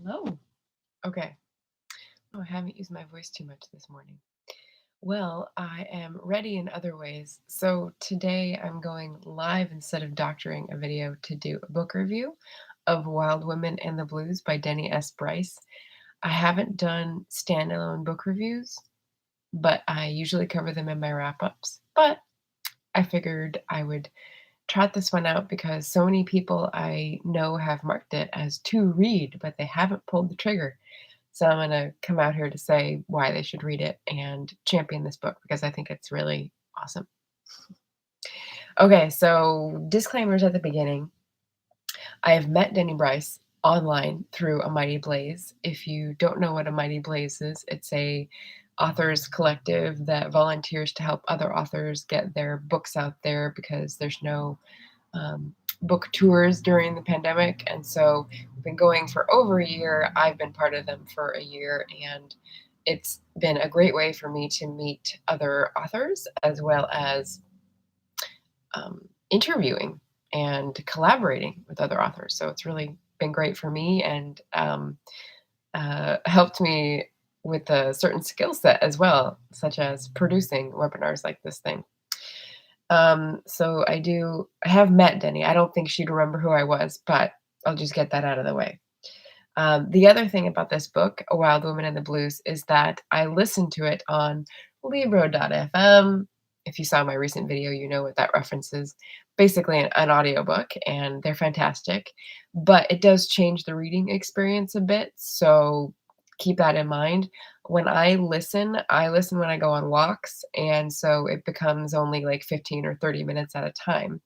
Hello. Okay. Oh, I haven't used my voice too much this morning. Well, I am ready in other ways. So today I'm going live instead of doctoring a video to do a book review of Wild Women and the Blues by Denny S. Bryce. I haven't done standalone book reviews, but I usually cover them in my wrap-ups. But I figured I would trot this one out because so many people I know have marked it as to read, but they haven't pulled the trigger. So I'm gonna come out here to say why they should read it and champion this book because I think it's really awesome. Okay, so disclaimers at the beginning. I have met Denny Bryce online through A Mighty Blaze. If you don't know what A Mighty Blaze is, it's a authors collective that volunteers to help other authors get their books out there because there's no book tours during the pandemic. And so we've been going for over a year. I've been part of them for a year, and it's been a great way for me to meet other authors as well as interviewing and collaborating with other authors. So it's really been great for me and helped me with a certain skill set as well, such as producing webinars like this thing. So I have met Denny. I don't think she'd remember who I was, but I'll just get that out of the way. The other thing about this book, A Wild Woman and the Blues, is that I listened to it on Libro.fm. If you saw my recent video, you know what that references. Basically an audiobook, and they're fantastic. But it does change the reading experience a bit, so keep that in mind. When I listen when I go on walks, and so it becomes only like 15 or 30 minutes at a time.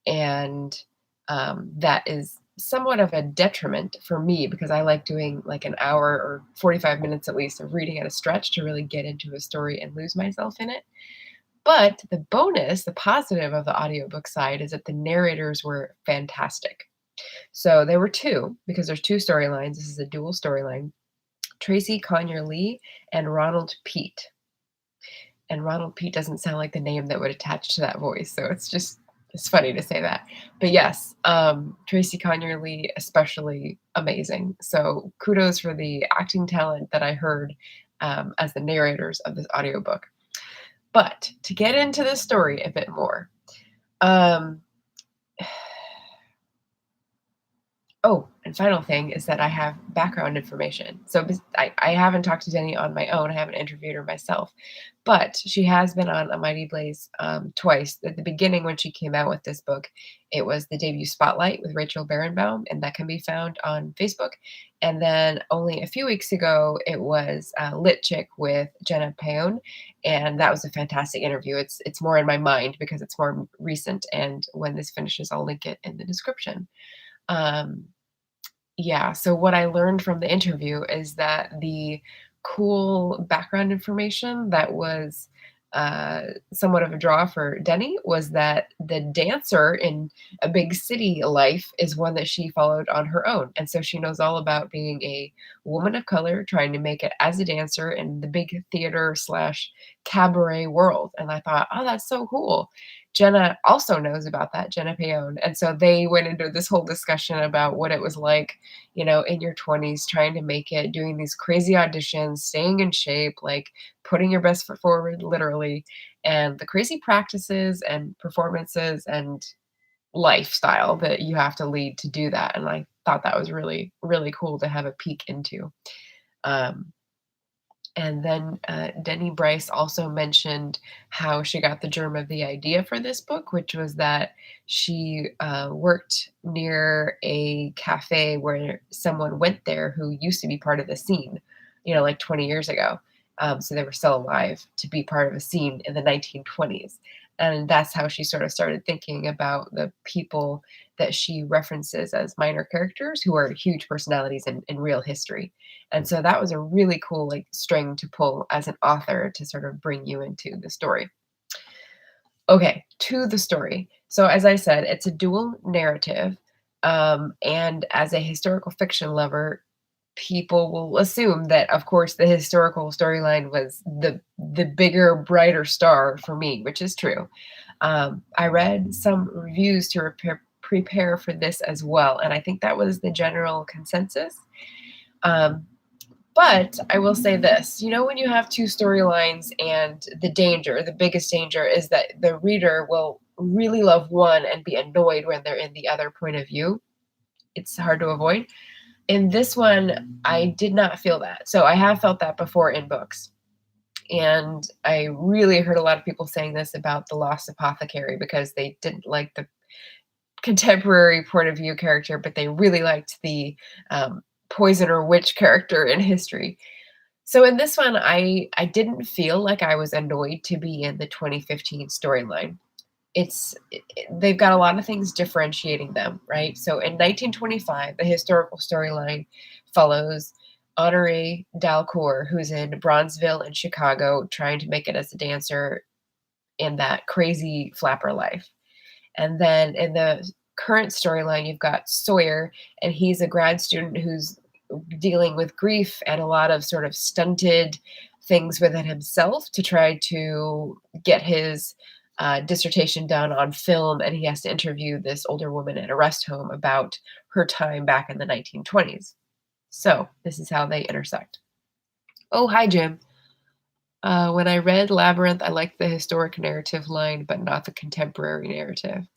And that is somewhat of a detriment for me because I like doing like an hour or 45 minutes at least of reading at a stretch to really get into a story and lose myself in it. But the bonus, the positive of the audiobook side is that the narrators were fantastic. So there were two, because there's two storylines. This is a dual storyline. Tracy Conyer Lee and Ronald Pete. And Ronald Pete doesn't sound like the name that would attach to that voice, so it's funny to say that. But yes, Tracy Conyer Lee, especially amazing. So kudos for the acting talent that I heard as the narrators of this audiobook. But to get into the story a bit more, um, oh, and final thing is that I have background information. So I haven't talked to Denny on my own. I haven't interviewed her myself, but she has been on A Mighty Blaze twice. At the beginning, when she came out with this book, it was the debut spotlight with Rachel Barenbaum, and that can be found on Facebook. And then only a few weeks ago, it was Lit Chick with Jenna Paone, and that was a fantastic interview. It's more in my mind because it's more recent, and when this finishes, I'll link it in the description. Um, yeah, so what I learned from the interview is that the cool background information that was somewhat of a draw for Denny was that the dancer in a big city life is one that she followed on her own. And so she knows all about being a woman of color trying to make it as a dancer in the big theater slash cabaret world. And I thought, oh, that's so cool. Jenna also knows about that, Jenna Paone. And so they went into this whole discussion about what it was like, in your 20s, trying to make it, doing these crazy auditions, staying in shape, like putting your best foot forward, literally, and the crazy practices and performances and lifestyle that you have to lead to do that. And I thought that was really, really cool to have a peek into. Um, and then Denny Bryce also mentioned how she got the germ of the idea for this book, which was that she worked near a cafe where someone went there who used to be part of the scene, like 20 years ago. So they were still alive to be part of a scene in the 1920s. And that's how she sort of started thinking about the people that she references as minor characters who are huge personalities in real history. And so that was a really cool like string to pull as an author to sort of bring you into the story. Okay, to the story. So as I said, it's a dual narrative. And as a historical fiction lover, people will assume that, of course, the historical storyline was the bigger, brighter star for me, which is true. I read some reviews to prepare for this as well, and I think that was the general consensus. Um, but I will say this, when you have two storylines and the biggest danger is that the reader will really love one and be annoyed when they're in the other point of view. It's hard to avoid. In this one, I did not feel that. So I have felt that before in books. And I really heard a lot of people saying this about The Lost Apothecary because they didn't like the contemporary point of view character, but they really liked the poison or witch character in history. So in this one, I didn't feel like I was annoyed to be in the 2015 storyline. They've got a lot of things differentiating them, right? So in 1925, the historical storyline follows Honoree Dalcour, who's in Bronzeville in Chicago, trying to make it as a dancer in that crazy flapper life. And then in the current storyline, you've got Sawyer, and he's a grad student who's dealing with grief and a lot of sort of stunted things within himself to try to get his dissertation done on film. And he has to interview this older woman at a rest home about her time back in the 1920s. So this is how they intersect. Oh, hi, Jim. When I read Labyrinth, I liked the historic narrative line, but not the contemporary narrative.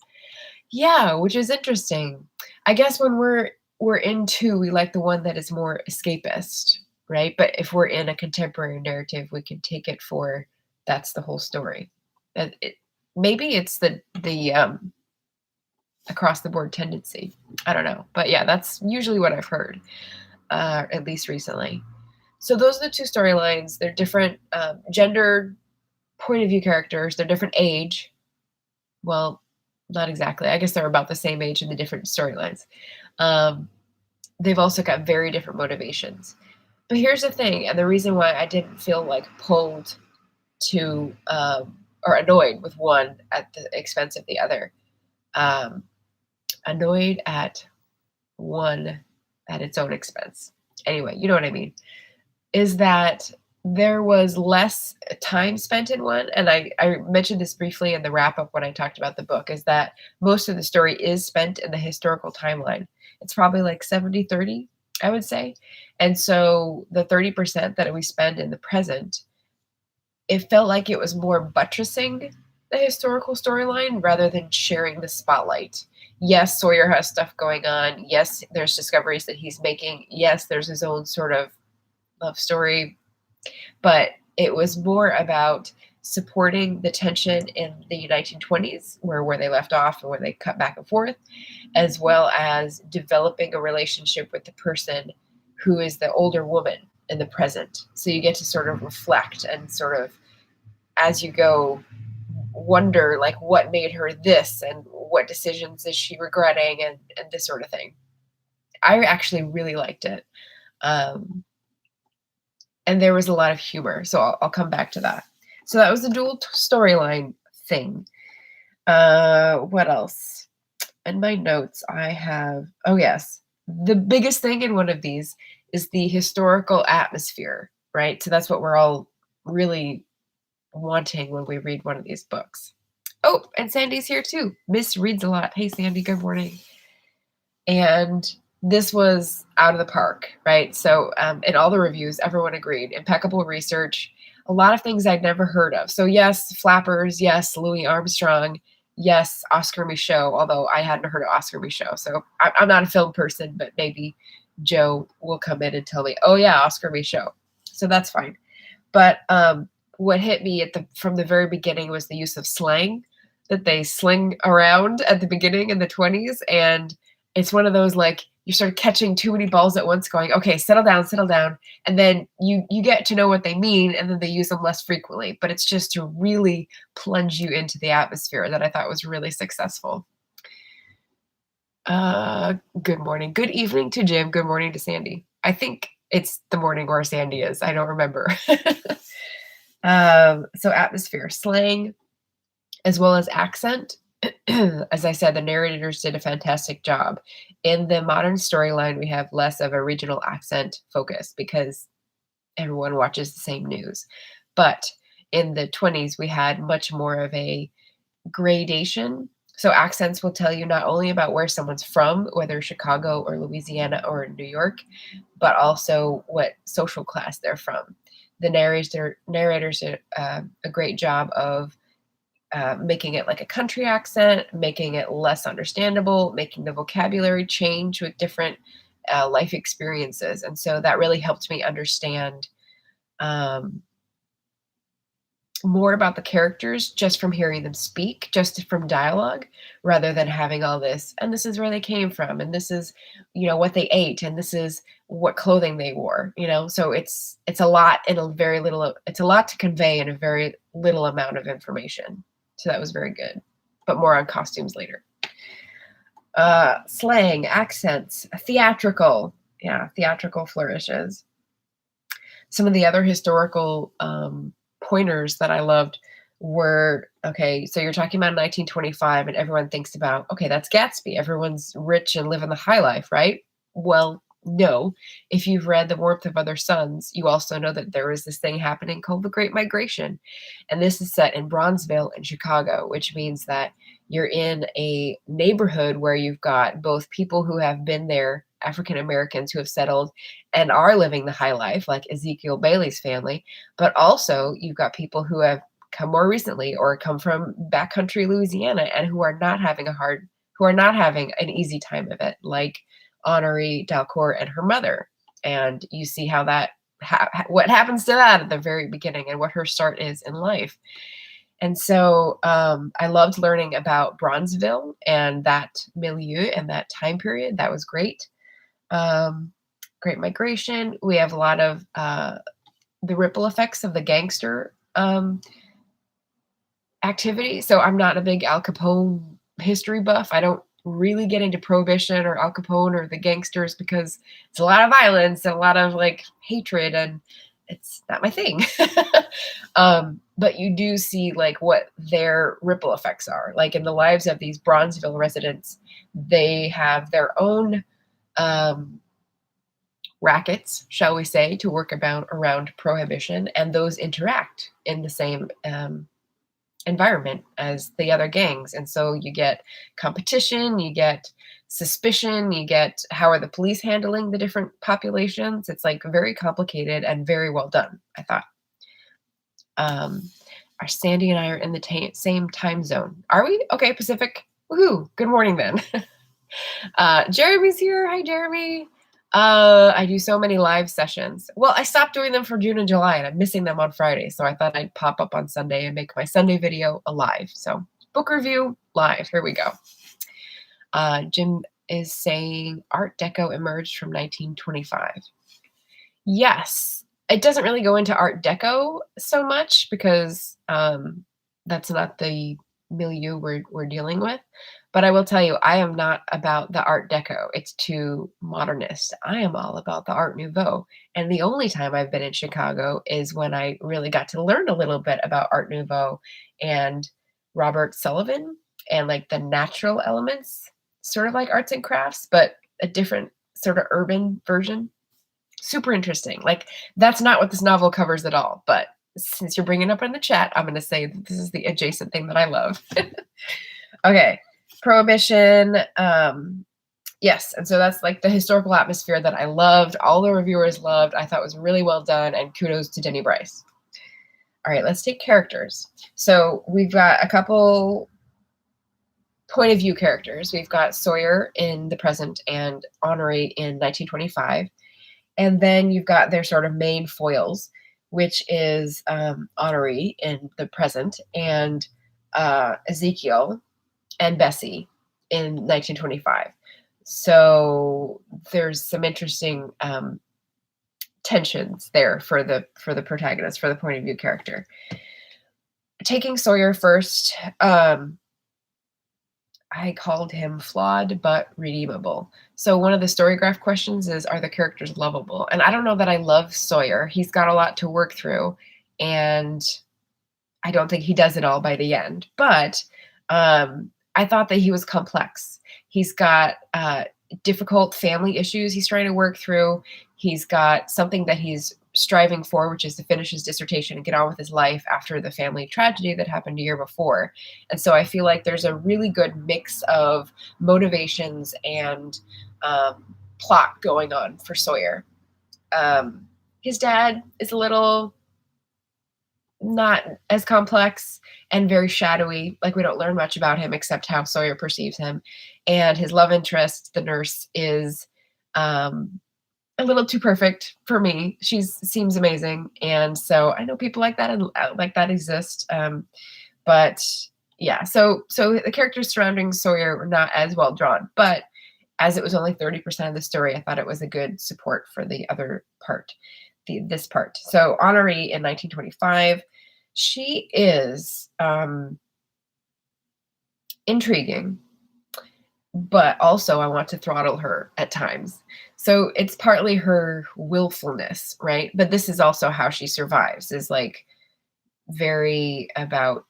Yeah, which is interesting. I guess when we're in two, we like the one that is more escapist, right? But if we're in a contemporary narrative, we can take it for that's the whole story. Maybe it's the across the board tendency. I don't know, but yeah, that's usually what I've heard, at least recently. So those are the two storylines. They're different gender point of view characters. They're different age. Well, not exactly. I guess they're about the same age in the different storylines. They've also got very different motivations. But here's the thing, and the reason why I didn't feel like pulled to or annoyed with one at the expense of the other. Annoyed at one at its own expense. Anyway, you know what I mean. Is that there was less time spent in one, and I mentioned this briefly in the wrap-up when I talked about the book, is that most of the story is spent in the historical timeline. It's probably like 70-30, I would say. And so the 30% that we spend in the present, it felt like it was more buttressing the historical storyline rather than sharing the spotlight. Yes, Sawyer has stuff going on. Yes, there's discoveries that he's making. Yes, there's his own sort of love story, but it was more about supporting the tension in the 1920s, where they left off and where they cut back and forth, as well as developing a relationship with the person who is the older woman in the present. So you get to sort of reflect and sort of, as you go, wonder like what made her this and what decisions is she regretting and this sort of thing. I actually really liked it. And there was a lot of humor. So I'll come back to that. So that was the dual storyline thing. What else? In my notes, I have, oh yes, the biggest thing in one of these is the historical atmosphere, right? So that's what we're all really wanting when we read one of these books. Oh, and Sandy's here too. Miss reads a lot. Hey, Sandy, good morning. And this was out of the park, right? So in all the reviews, everyone agreed. Impeccable research, a lot of things I'd never heard of. So yes, Flappers, yes, Louis Armstrong, yes, Oscar Michaud, although I hadn't heard of Oscar Michaud. So I'm not a film person, but maybe Joe will come in and tell me, oh yeah, Oscar Michaud. So that's fine. But what hit me from the very beginning was the use of slang that they sling around at the beginning in the 20s. And it's one of those, like, you start catching too many balls at once going, okay, settle down. And then you get to know what they mean, and then they use them less frequently. But it's just to really plunge you into the atmosphere that I thought was really successful. Good morning. Good evening to Jim. Good morning to Sandy. I think it's the morning where Sandy is. I don't remember. So atmosphere, slang, as well as accent. As I said, the narrators did a fantastic job. In the modern storyline, we have less of a regional accent focus because everyone watches the same news. But in the 20s, we had much more of a gradation So accents will tell you not only about where someone's from, whether Chicago or Louisiana or New York, but also what social class they're from. The narrators did a great job of making it like a country accent, making it less understandable, making the vocabulary change with different life experiences. And so that really helped me understand um, more about the characters just from hearing them speak, just from dialogue, rather than having all this, and this is where they came from, and this is, what they ate, and this is what clothing they wore. So it's a lot in a very little, it's a lot to convey in a very little amount of information. So that was very good. But more on costumes later. Slang, accents, theatrical. Yeah, theatrical flourishes. Some of the other historical pointers that I loved were, okay, so you're talking about 1925 and everyone thinks about, okay, that's Gatsby. Everyone's rich and living the high life, right? Well, no. If you've read The Warmth of Other Suns, you also know that there was this thing happening called the Great Migration. And this is set in Bronzeville in Chicago, which means that you're in a neighborhood where you've got both people who have been there, African Americans who have settled and are living the high life, like Ezekiel Bailey's family, but also you've got people who have come more recently or come from backcountry Louisiana and who are not having an easy time of it, like Honoree Dalcourt and her mother. And you see how that what happens to that at the very beginning and what her start is in life. And so I loved learning about Bronzeville and that milieu and that time period. That was great. Great Migration. We have a lot of the ripple effects of the gangster activity. So I'm not a big Al Capone history buff. I don't really get into Prohibition or Al Capone or the gangsters because it's a lot of violence and a lot of like hatred, and it's not my thing. But you do see like what their ripple effects are. Like in the lives of these Bronzeville residents, they have their own rackets, shall we say, to work around Prohibition, and those interact in the same environment as the other gangs. And so you get competition, you get suspicion, you get how are the police handling the different populations. It's like very complicated and very well done, I thought. Our Sandy and I are in the same time zone. Are we? Okay, Pacific. Woohoo! Good morning then. Jeremy's here. Hi, Jeremy. I do so many live sessions. Well, I stopped doing them for June and July, and I'm missing them on Friday. So I thought I'd pop up on Sunday and make my Sunday video a live. So book review live. Here we go. Jim is saying Art Deco emerged from 1925. Yes, it doesn't really go into Art Deco so much because that's not the milieu we're dealing with. But I will tell you, I am not about the Art Deco. It's too modernist. I am all about the Art Nouveau. And the only time I've been in Chicago is when I really got to learn a little bit about Art Nouveau and Robert Sullivan and like the natural elements, sort of like arts and crafts, but a different sort of urban version. Super interesting. Like that's not what this novel covers at all. But since you're bringing it up in the chat, I'm going to say that this is the adjacent thing that I love. Okay. Prohibition. Yes. And so that's like the historical atmosphere that I loved. All the reviewers loved. I thought was really well done. And kudos to Denny Bryce. All right, let's take characters. So we've got a couple point of view characters. We've got Sawyer in the present and Honoree in 1925. And then you've got their sort of main foils, which is Honoree in the present and Ezekiel and Bessie in 1925. So there's some interesting tensions there for the protagonist, for the point of view character. Taking Sawyer first, I called him flawed but redeemable. So one of the storygraph questions is, are the characters lovable? And I don't know that I love Sawyer. He's got a lot to work through, and I don't think he does it all by the end. But I thought that he was complex. He's got difficult family issues he's trying to work through. He's got something that he's striving for, which is to finish his dissertation and get on with his life after the family tragedy that happened a year before. And so I feel like there's a really good mix of motivations and plot going on for Sawyer. His dad is a little not as complex and very shadowy. Like, we don't learn much about him except how Sawyer perceives him. And his love interest, the nurse, is a little too perfect for me. She seems amazing. And so I know people like that and like that exist. But yeah, so the characters surrounding Sawyer were not as well drawn, but as it was only 30% of the story, I thought it was a good support for the other part, this part. So Honoree in 1925, she is intriguing, but also I want to throttle her at times. So it's partly her willfulness, right? But this is also how she survives, is like very about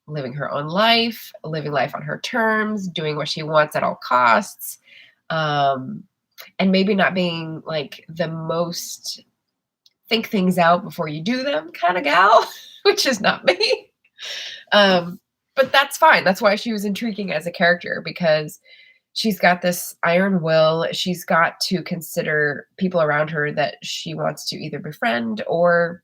living her own life, living life on her terms, doing what she wants at all costs, and maybe not being like the most think things out before you do them kind of gal, which is not me. But that's fine. That's why she was intriguing as a character, because she's got this iron will. She's got to consider people around her that she wants to either befriend or,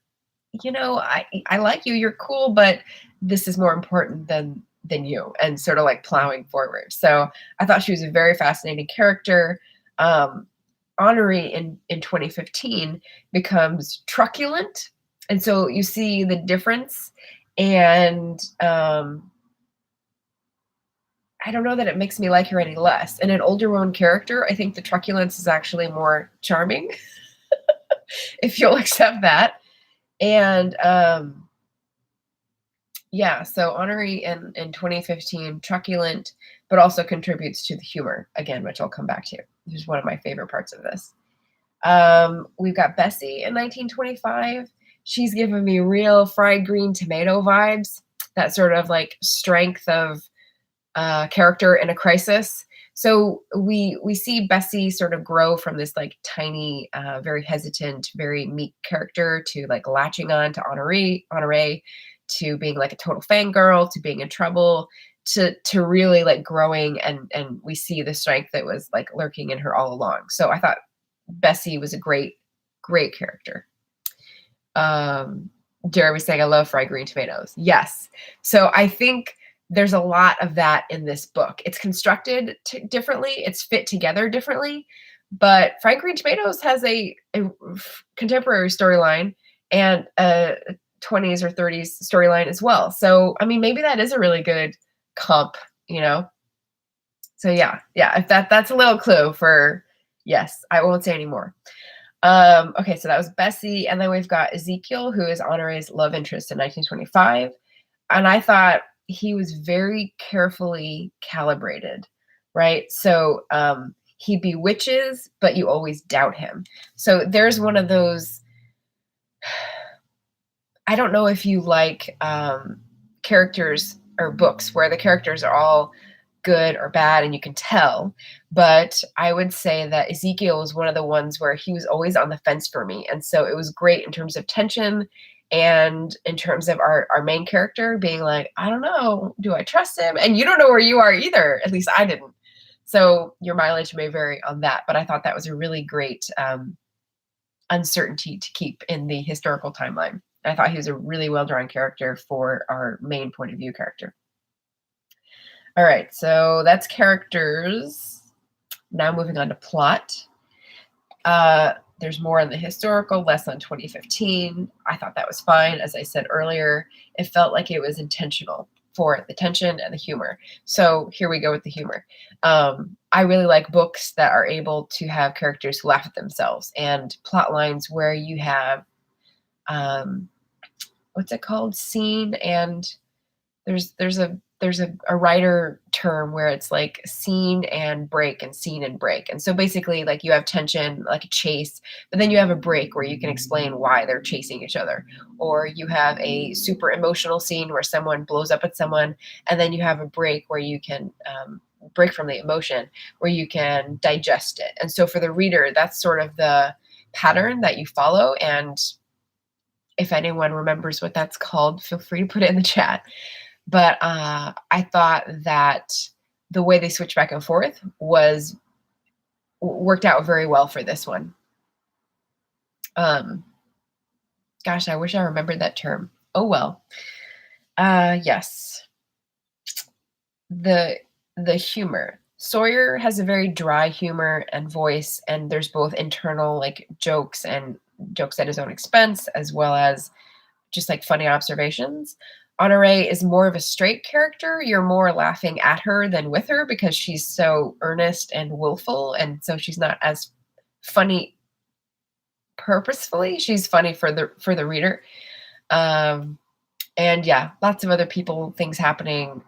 you know, I like you, you're cool, but this is more important than you, and sort of like plowing forward. So I thought she was a very fascinating character. Honoree in 2015 becomes truculent. And so you see the difference. And I don't know that it makes me like her any less. In an older woman character, I think the truculence is actually more charming, if you'll accept that. And yeah, so Honoree in 2015, truculent, but also contributes to the humor, again, which I'll come back to. This is one of my favorite parts of this. We've got Bessie in 1925. She's giving me real fried green tomato vibes, that sort of like strength of character in a crisis. So we see Bessie sort of grow from this like tiny, very hesitant, very meek character to like latching on to Honoree, to being like a total fangirl, to being in trouble, to really like growing, and we see the strength that was like lurking in her all along. So I thought Bessie was a great character. Jeremy's saying, I love fried green tomatoes. Yes. So I think there's a lot of that in this book. It's constructed differently. It's fit together differently. But fried green tomatoes has a contemporary storyline and a 20s or 30s storyline as well. So, I mean, maybe that is a really good comp, you know? So yeah, if that's a little clue for, yes, I won't say any more. Okay, so that was Bessie. And then we've got Ezekiel, who is Honoree's love interest in 1925. And I thought he was very carefully calibrated, right? So he bewitches, but you always doubt him. So there's one of those, I don't know if you like characters or books where the characters are all good or bad and you can tell, but I would say that Ezekiel was one of the ones where he was always on the fence for me. And so it was great in terms of tension and in terms of our main character being like, I don't know, do I trust him? And you don't know where you are either. At least I didn't. So your mileage may vary on that, but I thought that was a really great uncertainty to keep in the historical timeline. I thought he was a really well-drawn character for our main point of view character. All right, so that's characters. Now moving on to plot. There's more on the historical, less on 2015. I thought that was fine. As I said earlier, it felt like it was intentional for the tension and the humor. So here we go with the humor. I really like books that are able to have characters who laugh at themselves, and plot lines where you have, what's it called? Scene, and there's a writer term where it's like scene and break and scene and break. And so basically like you have tension, like a chase, but then you have a break where you can explain why they're chasing each other. Or you have a super emotional scene where someone blows up at someone, and then you have a break where you can break from the emotion, where you can digest it. And so for the reader, that's sort of the pattern that you follow. And if anyone remembers what that's called, feel free to put it in the chat. But I thought that the way they switched back and forth worked out very well for this one. Gosh, I wish I remembered that term. Oh well. Yes. The humor. Sawyer has a very dry humor and voice, and there's both internal like jokes and jokes at his own expense, as well as just like funny observations. Honoree is more of a straight character. You're more laughing at her than with her because she's so earnest and willful, and so she's not as funny purposefully. She's funny for the reader. And yeah, lots of other people, things happening,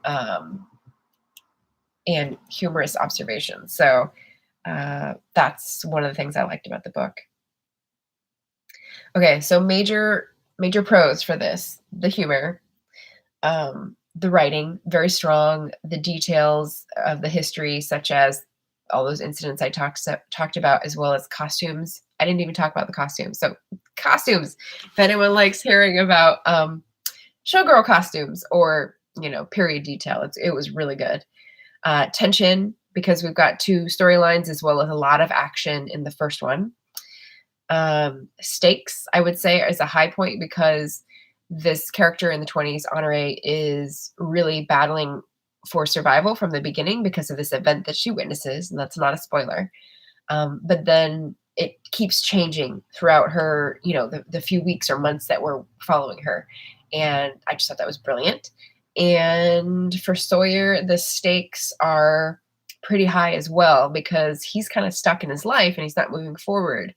and humorous observations. So that's one of the things I liked about the book. Okay, so major pros for this: the humor, the writing, very strong, the details of the history, such as all those incidents I talked about, as well as costumes. I didn't even talk about the costumes. So costumes, if anyone likes hearing about showgirl costumes or, period detail, it was really good. Tension, because we've got two storylines as well as a lot of action in the first one. Stakes, I would say, is a high point because this character in the 20s, Honoree, is really battling for survival from the beginning because of this event that she witnesses, and that's not a spoiler. But then it keeps changing throughout her, the few weeks or months that we're following her. And I just thought that was brilliant. And for Sawyer, the stakes are pretty high as well because he's kind of stuck in his life and he's not moving forward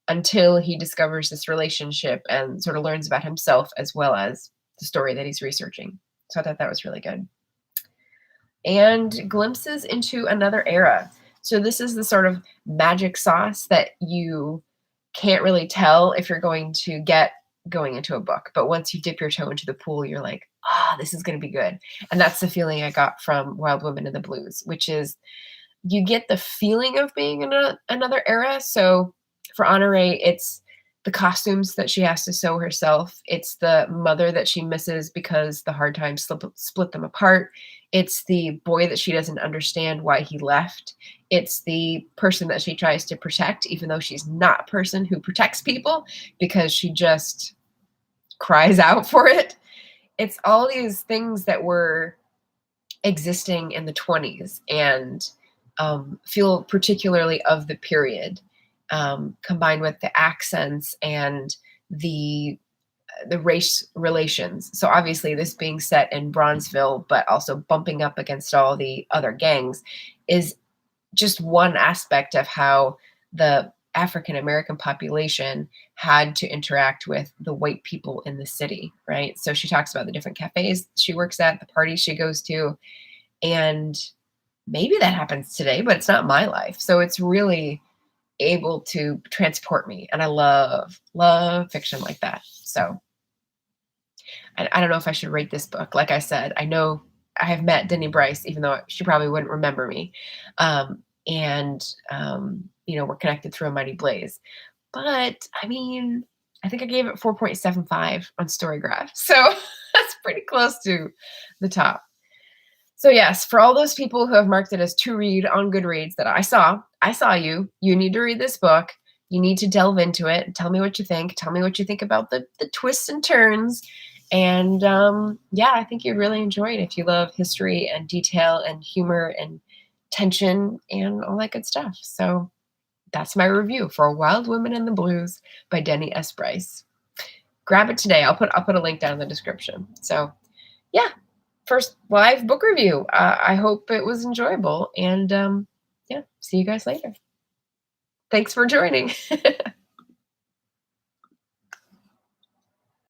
until he discovers this relationship and sort of learns about himself as well as the story that he's researching. So I thought that was really good. And glimpses into another era. So this is the sort of magic sauce that you can't really tell if you're going to get going into a book. But once you dip your toe into the pool, you're like, this is going to be good. And that's the feeling I got from Wild Women in the Blues, which is you get the feeling of being in another era. So for Honoree, it's the costumes that she has to sew herself. It's the mother that she misses because the hard times split them apart. It's the boy that she doesn't understand why he left. It's the person that she tries to protect, even though she's not a person who protects people because she just cries out for it. It's all these things that were existing in the 20s and feel particularly of the period, combined with the accents and the race relations. So obviously this being set in Bronzeville, but also bumping up against all the other gangs is just one aspect of how the African American population had to interact with the white people in the city, right? So she talks about the different cafes she works at, the parties she goes to, and maybe that happens today, but it's not my life. So it's really able to transport me. And I love fiction like that. So I don't know if I should rate this book. Like I said, I know I have met Denny Bryce, even though she probably wouldn't remember me. We're connected through A Mighty Blaze. But I mean, I think I gave it 4.75 on Storygraph. So that's pretty close to the top. So yes, for all those people who have marked it as to read on Goodreads that I saw you. You need to read this book. You need to delve into it. Tell me what you think. Tell me what you think about the twists and turns. And I think you'd really enjoy it if you love history and detail and humor and tension and all that good stuff. So that's my review for Wild Women in the Blues by Denny S. Bryce. Grab it today. I'll put a link down in the description. So yeah, first live book review. I hope it was enjoyable. And see you guys later. Thanks for joining.